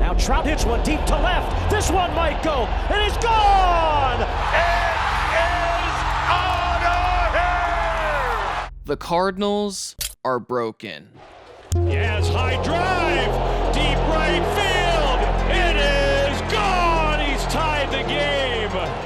Now Trout hits one deep to left. This one might go, and he's gone! The Cardinals are broken. Yes, high drive, deep right field. It is gone. He's tied the game.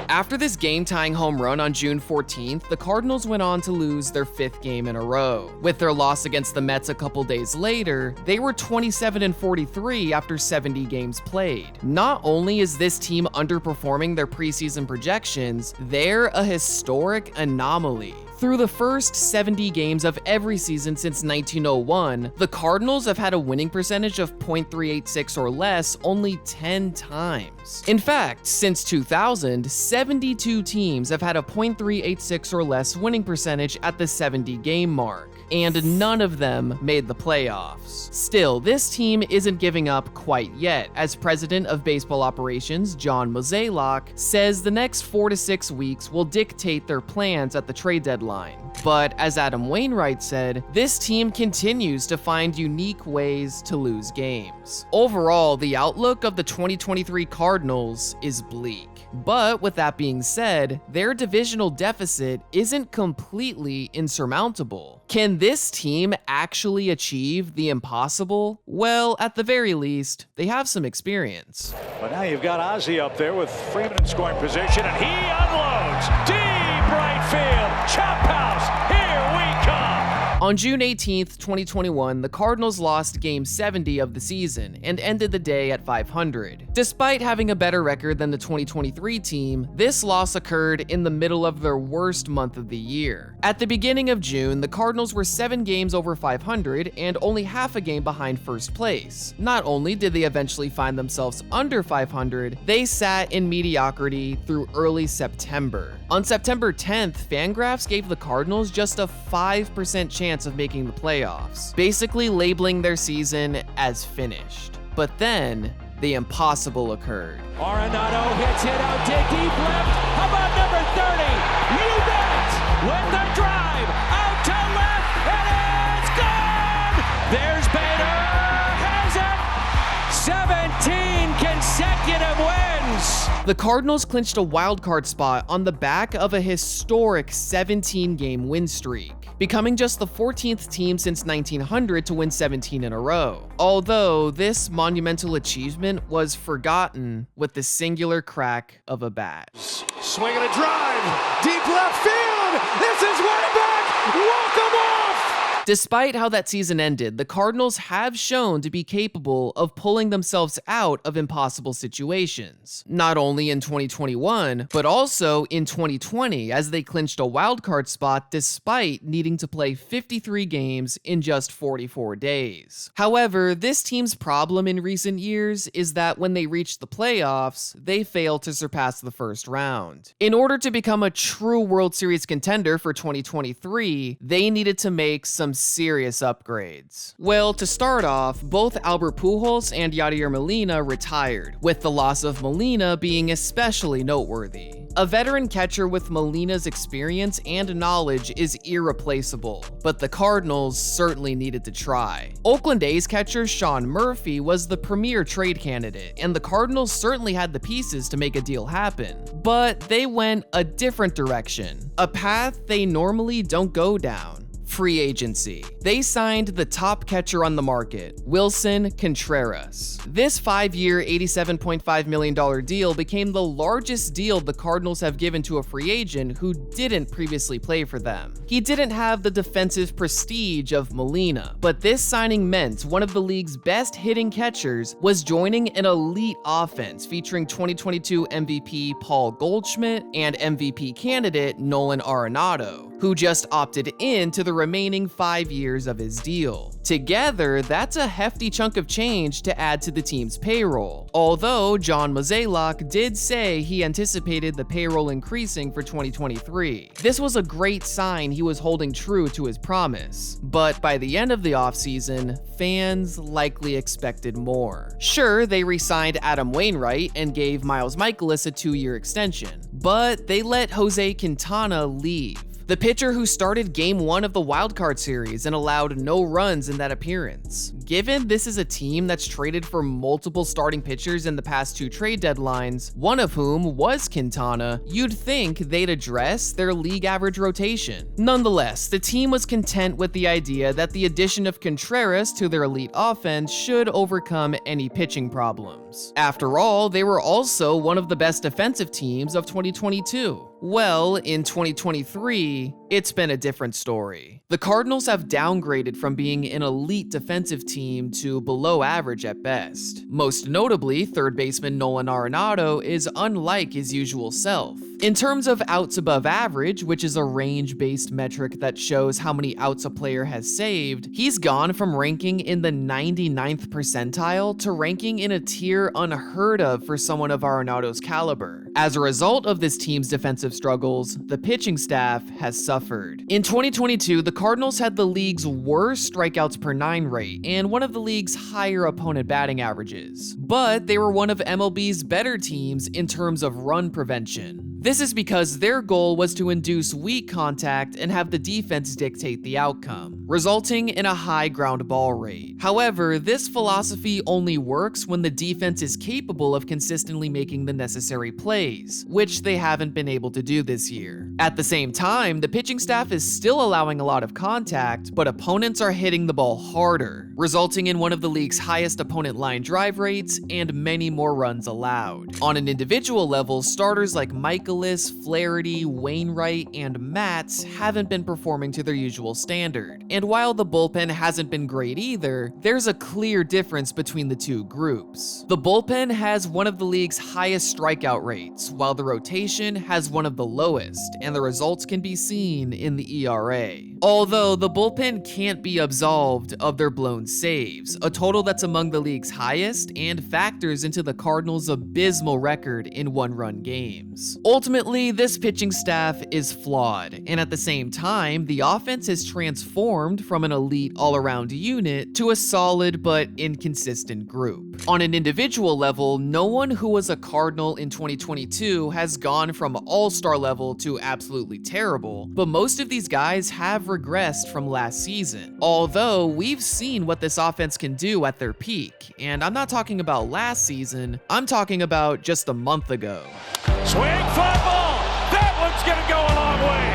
After this game-tying home run on June 14th, the Cardinals went on to lose their 5th game in a row. With their loss against the Mets a couple days later, they were 27-43 after 70 games played. Not only is this team underperforming their preseason projections, they're a historic anomaly. Through the first 70 games of every season since 1901, the Cardinals have had a winning percentage of .386 or less only 10 times. In fact, since 2000, 72 teams have had a .386 or less winning percentage at the 70-game mark, and none of them made the playoffs. Still, this team isn't giving up quite yet, as President of Baseball Operations John Mozeliak says the next 4 to 6 weeks will dictate their plans at the trade deadline. But as Adam Wainwright said, this team continues to find unique ways to lose games. Overall, the outlook of the 2023 Cardinals is bleak. But with that being said, their divisional deficit isn't completely insurmountable. Can this team actually achieve the impossible? Well, at the very least, they have some experience. But now you've got Ozzie up there with Freeman in scoring position, and he unloads. Deep right field. Chop house. Here we come. On June 18th, 2021, the Cardinals lost Game 70 of the season and ended the day at 500. Despite having a better record than the 2023 team, this loss occurred in the middle of their worst month of the year. At the beginning of June, the Cardinals were 7 games over 500 and only half a game behind first place. Not only did they eventually find themselves under 500, they sat in mediocrity through early September. On September 10th, Fangraphs gave the Cardinals just a 5% chance of making the playoffs, basically labeling their season as finished. But then, the impossible occurred. Arenado hits it out to deep left. How about number 30? You bet! With the drive, out to left, and it's gone! There's Bader, has it! 17 consecutive wins! The Cardinals clinched a wild-card spot on the back of a historic 17-game win streak, becoming just the 14th team since 1900 to win 17 in a row. Although this monumental achievement was forgotten with the singular crack of a bat. Swing and a drive, deep left field. This is way back. Walk 'em off. Despite how that season ended, the Cardinals have shown to be capable of pulling themselves out of impossible situations. Not only in 2021, but also in 2020, as they clinched a wildcard spot despite needing to play 53 games in just 44 days. However, this team's problem in recent years is that when they reach the playoffs, they fail to surpass the first round. In order to become a true World Series contender for 2023, they needed to make some serious upgrades. Well, to start off, both Albert Pujols and Yadier Molina retired, with the loss of Molina being especially noteworthy. A veteran catcher with Molina's experience and knowledge is irreplaceable, but the Cardinals certainly needed to try. Oakland A's catcher Sean Murphy was the premier trade candidate, and the Cardinals certainly had the pieces to make a deal happen. But they went a different direction, a path they normally don't go down. Free agency. They signed the top catcher on the market, Wilson Contreras. This 5-year, $87.5 million deal became the largest deal the Cardinals have given to a free agent who didn't previously play for them. He didn't have the defensive prestige of Molina, but this signing meant one of the league's best hitting catchers was joining an elite offense featuring 2022 MVP Paul Goldschmidt and MVP candidate Nolan Arenado, who just opted in to the remaining 5 years of his deal. Together, that's a hefty chunk of change to add to the team's payroll. Although John Mozeliak did say he anticipated the payroll increasing for 2023. This was a great sign he was holding true to his promise. But by the end of the offseason, fans likely expected more. Sure, they re-signed Adam Wainwright and gave Miles Mikolas a 2-year extension, but they let Jose Quintana leave. The pitcher who started Game 1 of the wildcard series and allowed no runs in that appearance. Given this is a team that's traded for multiple starting pitchers in the past 2 trade deadlines, one of whom was Quintana, you'd think they'd address their league average rotation. Nonetheless, the team was content with the idea that the addition of Contreras to their elite offense should overcome any pitching problems. After all, they were also one of the best defensive teams of 2022. Well, in 2023, it's been a different story. The Cardinals have downgraded from being an elite defensive team to below average at best. Most notably, third baseman Nolan Arenado is unlike his usual self. In terms of outs above average, which is a range-based metric that shows how many outs a player has saved, he's gone from ranking in the 99th percentile to ranking in a tier unheard of for someone of Arenado's caliber. As a result of this team's defensive struggles, the pitching staff has suffered. In 2022, the Cardinals had the league's worst strikeouts per 9 rate and one of the league's higher opponent batting averages. But they were one of MLB's better teams in terms of run prevention. This is because their goal was to induce weak contact and have the defense dictate the outcome, resulting in a high ground ball rate. However, this philosophy only works when the defense is capable of consistently making the necessary plays, which they haven't been able to do this year. At the same time, the pitching staff is still allowing a lot of contact, but opponents are hitting the ball harder, resulting in one of the league's highest opponent line drive rates and many more runs allowed. On an individual level, starters like Michaelis, Flaherty, Wainwright, and Matz haven't been performing to their usual standard. And while the bullpen hasn't been great either, there's a clear difference between the two groups. The bullpen has one of the league's highest strikeout rates, while the rotation has one of the lowest, and the results can be seen in the ERA. Although the bullpen can't be absolved of their blown saves, a total that's among the league's highest and factors into the Cardinals' abysmal record in one-run games. Ultimately, this pitching staff is flawed, and at the same time, the offense has transformed from an elite all-around unit to a solid but inconsistent group. On an individual level, no one who was a Cardinal in 2022 has gone from all-star level to absolutely terrible, but most of these guys have regressed from last season. Although, we've seen what this offense can do at their peak, and I'm not talking about last season, I'm talking about just a month ago. Swing, fly ball. That one's going to go a long way.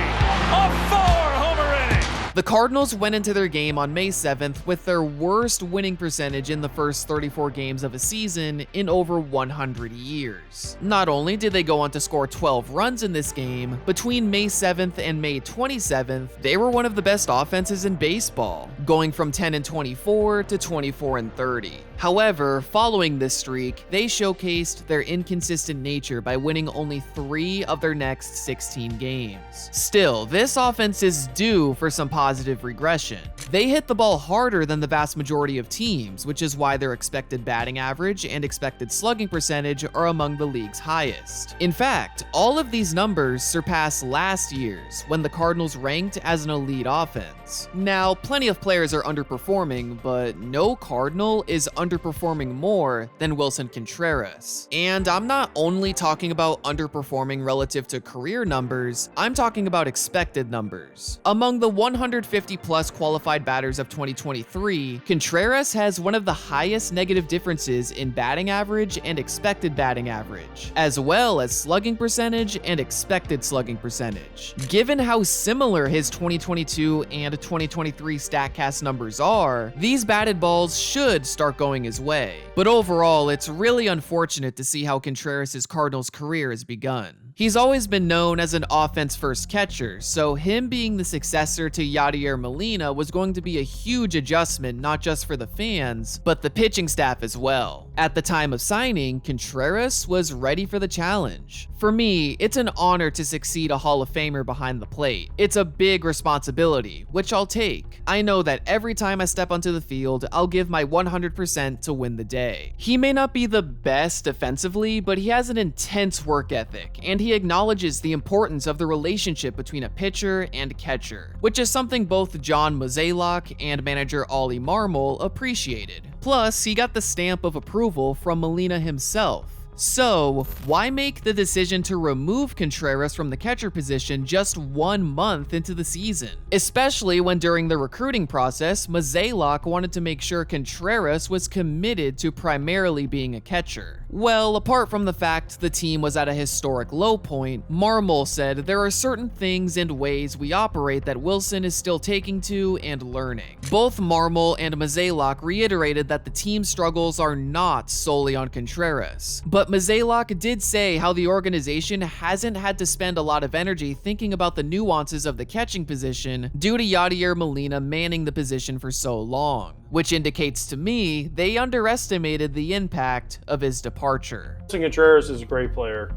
A 4-homer inning. The Cardinals went into their game on May 7th with their worst winning percentage in the first 34 games of a season in over 100 years. Not only did they go on to score 12 runs in this game, between May 7th and May 27th, they were one of the best offenses in baseball, going from 10-24 to 24-30. However, following this streak, they showcased their inconsistent nature by winning only 3 of their next 16 games. Still, this offense is due for some positive regression. They hit the ball harder than the vast majority of teams, which is why their expected batting average and expected slugging percentage are among the league's highest. In fact, all of these numbers surpass last year's, when the Cardinals ranked as an elite offense. Now, plenty of players are underperforming, but no Cardinal is underperforming more than Wilson Contreras. And I'm not only talking about underperforming relative to career numbers, I'm talking about expected numbers. Among the 150 plus qualified batters of 2023, Contreras has one of the highest negative differences in batting average and expected batting average, as well as slugging percentage and expected slugging percentage. Given how similar his 2022 and 2023 StatCast numbers are, these batted balls should start going his way. But overall, it's really unfortunate to see how Contreras' Cardinals career has begun. He's always been known as an offense-first catcher, so him being the successor to Yadier Molina was going to be a huge adjustment not just for the fans, but the pitching staff as well. At the time of signing, Contreras was ready for the challenge. For me, it's an honor to succeed a Hall of Famer behind the plate. It's a big responsibility, which I'll take. I know that every time I step onto the field, I'll give my 100% to win the day. He may not be the best defensively, but he has an intense work ethic, and he acknowledges the importance of the relationship between a pitcher and catcher, which is something both John Mozeliak and manager Ollie Marmol appreciated. Plus, he got the stamp of approval from Molina himself. So, why make the decision to remove Contreras from the catcher position just 1 month into the season? Especially when during the recruiting process, Mozeliak wanted to make sure Contreras was committed to primarily being a catcher. Well, apart from the fact the team was at a historic low point, Marmol said there are certain things and ways we operate that Wilson is still taking to and learning. Both Marmol and Mozeliak reiterated that the team's struggles are not solely on Contreras, but Mozeliak did say how the organization hasn't had to spend a lot of energy thinking about the nuances of the catching position due to Yadier Molina manning the position for so long, which indicates to me they underestimated the impact of his departure. Contreras is a great player,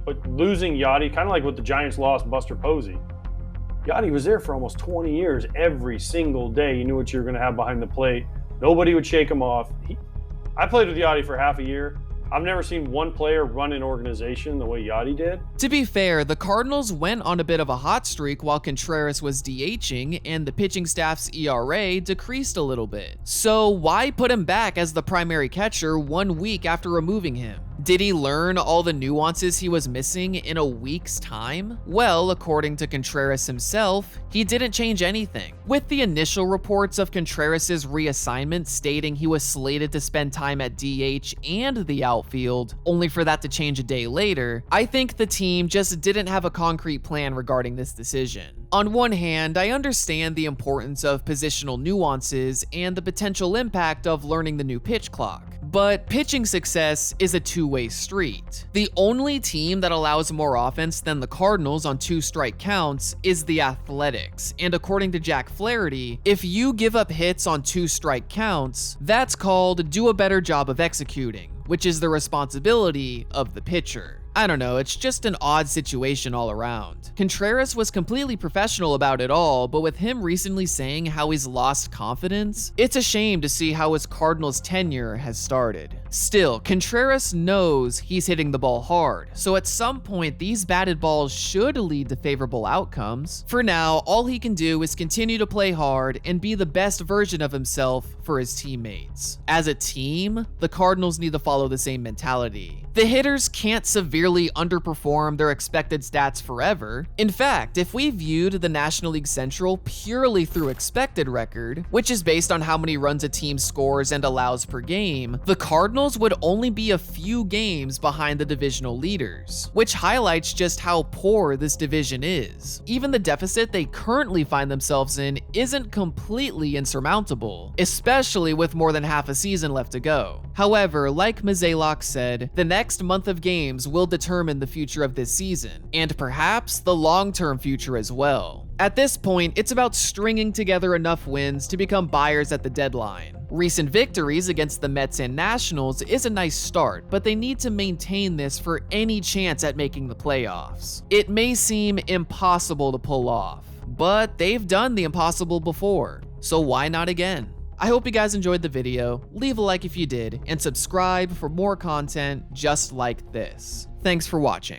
but losing Yadi, kind of like what the Giants lost Buster Posey. Yadi was there for almost 20 years. Every single day, you knew what you were going to have behind the plate. Nobody would shake him off. I played with Yadi for half a year. I've never seen one player run an organization the way Yadi did. To be fair, the Cardinals went on a bit of a hot streak while Contreras was DHing, and the pitching staff's ERA decreased a little bit. So why put him back as the primary catcher 1 week after removing him? Did he learn all the nuances he was missing in a week's time? Well, according to Contreras himself, he didn't change anything. With the initial reports of Contreras' reassignment stating he was slated to spend time at DH and the outfield, only for that to change a day later, I think the team just didn't have a concrete plan regarding this decision. On one hand, I understand the importance of positional nuances and the potential impact of learning the new pitch clock, but pitching success is a two-way street. The only team that allows more offense than the Cardinals on 2-strike counts is the Athletics, and according to Jack Flaherty, if you give up hits on 2-strike counts, that's called do a better job of executing, which is the responsibility of the pitcher. I don't know, it's just an odd situation all around. Contreras was completely professional about it all, but with him recently saying how he's lost confidence, it's a shame to see how his Cardinals tenure has started. Still, Contreras knows he's hitting the ball hard, so at some point these batted balls should lead to favorable outcomes. For now, all he can do is continue to play hard and be the best version of himself for his teammates. As a team, the Cardinals need to follow the same mentality. The hitters can't severely underperform their expected stats forever. In fact, if we viewed the National League Central purely through expected record, which is based on how many runs a team scores and allows per game, the Cardinals would only be a few games behind the divisional leaders, which highlights just how poor this division is. Even the deficit they currently find themselves in isn't completely insurmountable, especially with more than half a season left to go. However, like Mozeliak said, the next month of games will determine the future of this season, and perhaps the long-term future as well. At this point, it's about stringing together enough wins to become buyers at the deadline. Recent victories against the Mets and Nationals is a nice start, but they need to maintain this for any chance at making the playoffs. It may seem impossible to pull off, but they've done the impossible before, so why not again? I hope you guys enjoyed the video. Leave a like if you did, and subscribe for more content just like this. Thanks for watching.